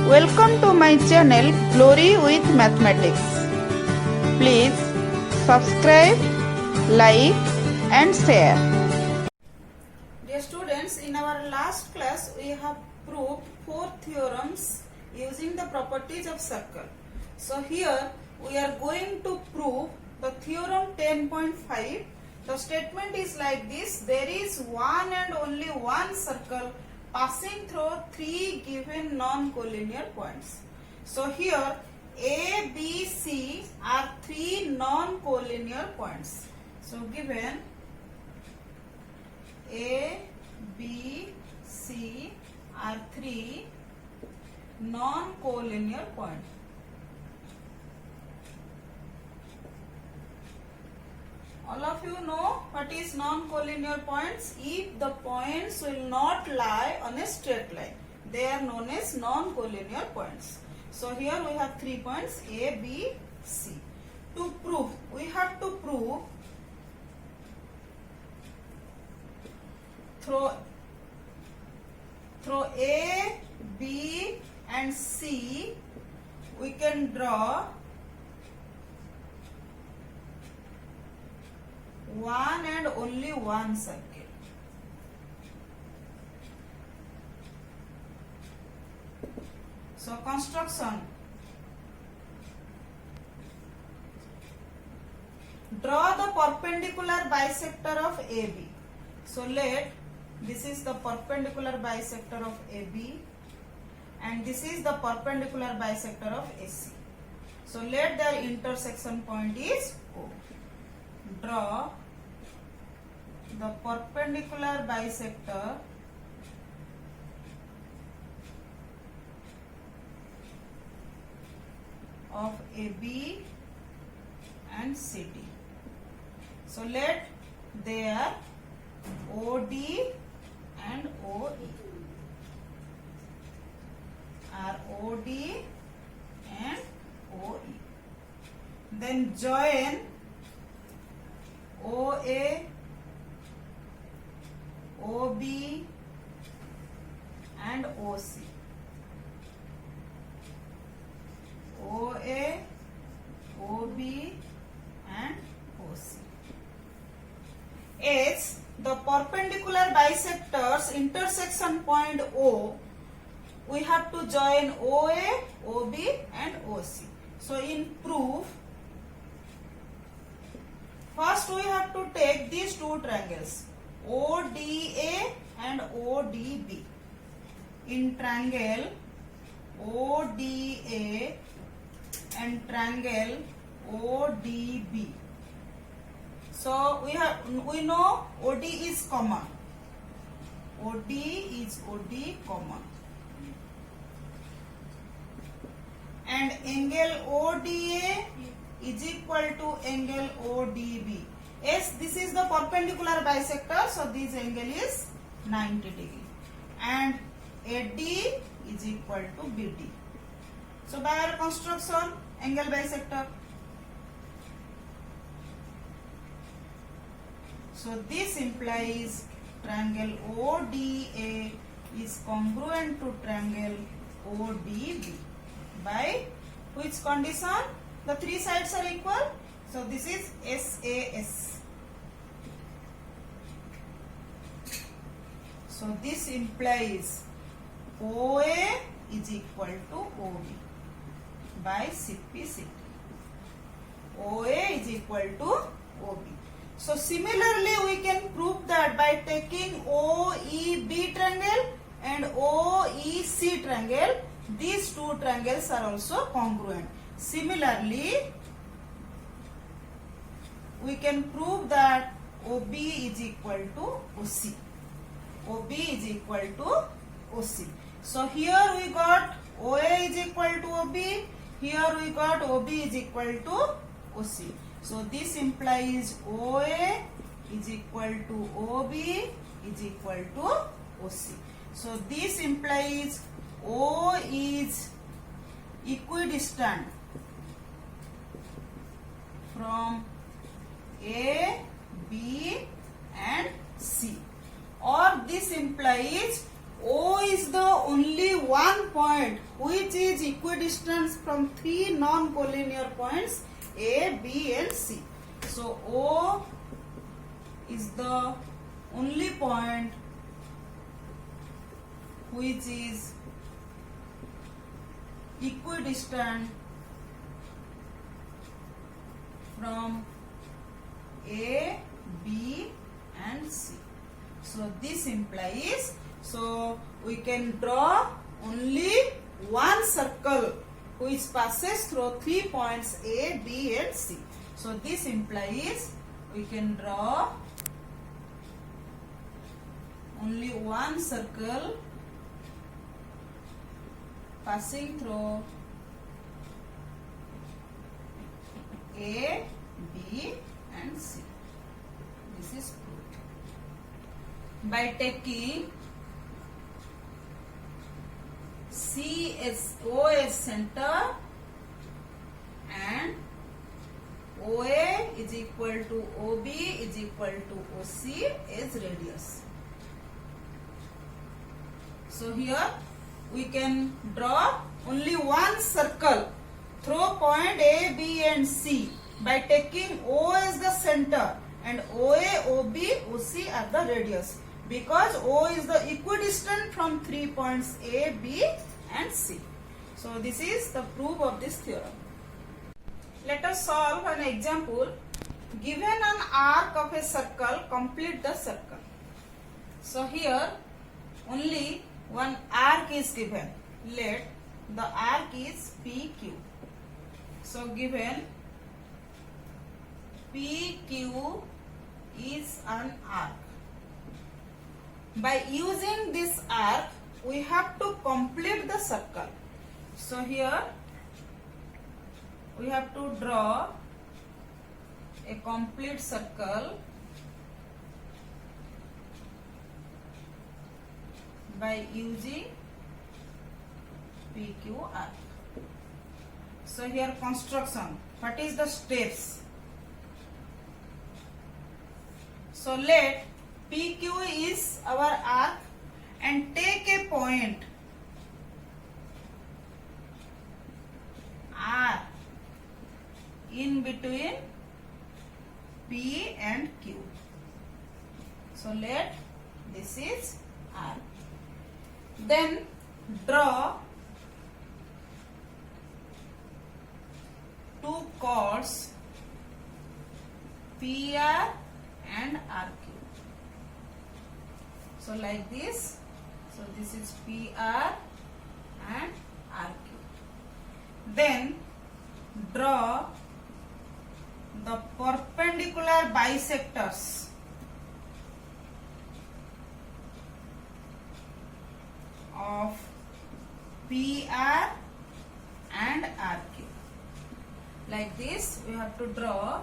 Welcome to my channel Glory with Mathematics. Please subscribe, like and share. Dear students, in our last class we have proved 4 theorems using the properties of circle. So here we are going to prove the theorem 10.5. The statement is like this: there is one and only one circle passing through 3 given non-collinear points. So here A, B, C are 3 non-collinear points. So given A, B, C are 3 non-collinear points. All of you know what is non-collinear points. If the points will not lie on a straight line, they are known as non-collinear points. So here we have 3 points A, B, C. To prove, we have to prove through A, B and C we can draw one and only one circle. So construction. Draw the perpendicular bisector of AB. So this is the perpendicular bisector of AB and this is the perpendicular bisector of AC. So let their intersection point is O. Draw the perpendicular bisector of AB and CD. So let their OD and OE are OD and OE. Then join OA, OB and OC. OA, OB and OC. As the perpendicular bisectors intersection point O, we have to join OA, OB and OC. So in proof, first we have to take these two triangles ODA and ODB. In triangle ODA and triangle ODB. So we know OD is common. OD is OD common. And angle ODA is equal to angle ODB. Yes, this is the perpendicular bisector, so this angle is 90 degree. And AD is equal to BD. So by our construction, angle bisector. So this implies triangle ODA is congruent to triangle ODB. By which condition? The 3 sides are equal. So this is SAS. So this implies OA is equal to OB by CP/CT. OA is equal to OB. So similarly we can prove that by taking OEB triangle and OEC triangle, these two triangles are also congruent. Similarly, we can prove that OB is equal to OC. OB is equal to OC. So here we got OA is equal to OB. Here we got OB is equal to OC. So this implies OA is equal to OB is equal to OC. So this implies O is equidistant from A, B and C, or this implies O is the only one point which is equidistant from three non-collinear points A, B and C. So O is the only point which is equidistant from A, B and C. So this implies, so we can draw only one circle which passes through 3 points A, B and C. So this implies we can draw only one circle passing through A, B and C. This is proved. By taking O as center and OA is equal to OB is equal to OC as radius. So here we can draw only one circle through point A, B and C by taking O as the center and OA, OB, OC are the radius, because O is the equidistant from 3 points A, B and C. So this is the proof of this theorem. Let us solve an example. Given an arc of a circle, complete the circle. So here only one arc is given. Let the arc is PQ. So given PQ is an arc. By using this arc, we have to complete the circle. So here we have to draw a complete circle by using PQ arc. So here construction. What is the steps? So let PQ is our arc and take a point R in between P and Q. So let this is R. Then draw two chords PR and RQ. So like this. So this is PR and RQ. Then draw the perpendicular bisectors of PR and RQ. Like this, we have to draw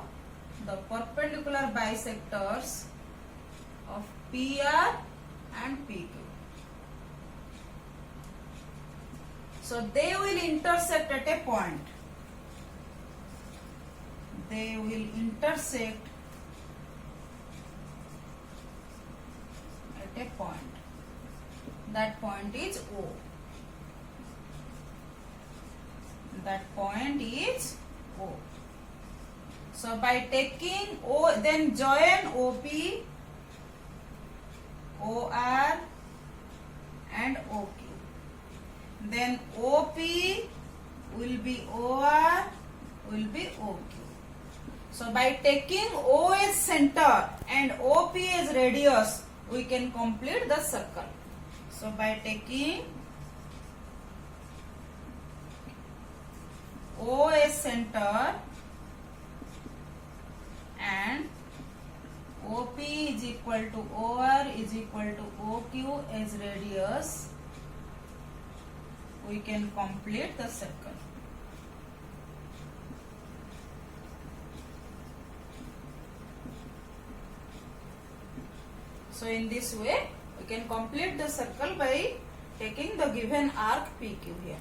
the perpendicular bisectors of PR and PQ. So they will intersect at a point. They will intersect at a point. That point is O. That point is O. So by taking O, then join OP, OR and OQ. Then OP will be OR, will be OQ. So by taking O as center and OP as radius, we can complete the circle. So by taking O as center and OP is equal to OR is equal to OQ as radius, we can complete the circle. So in this way, we can complete the circle by taking the given arc PQ here.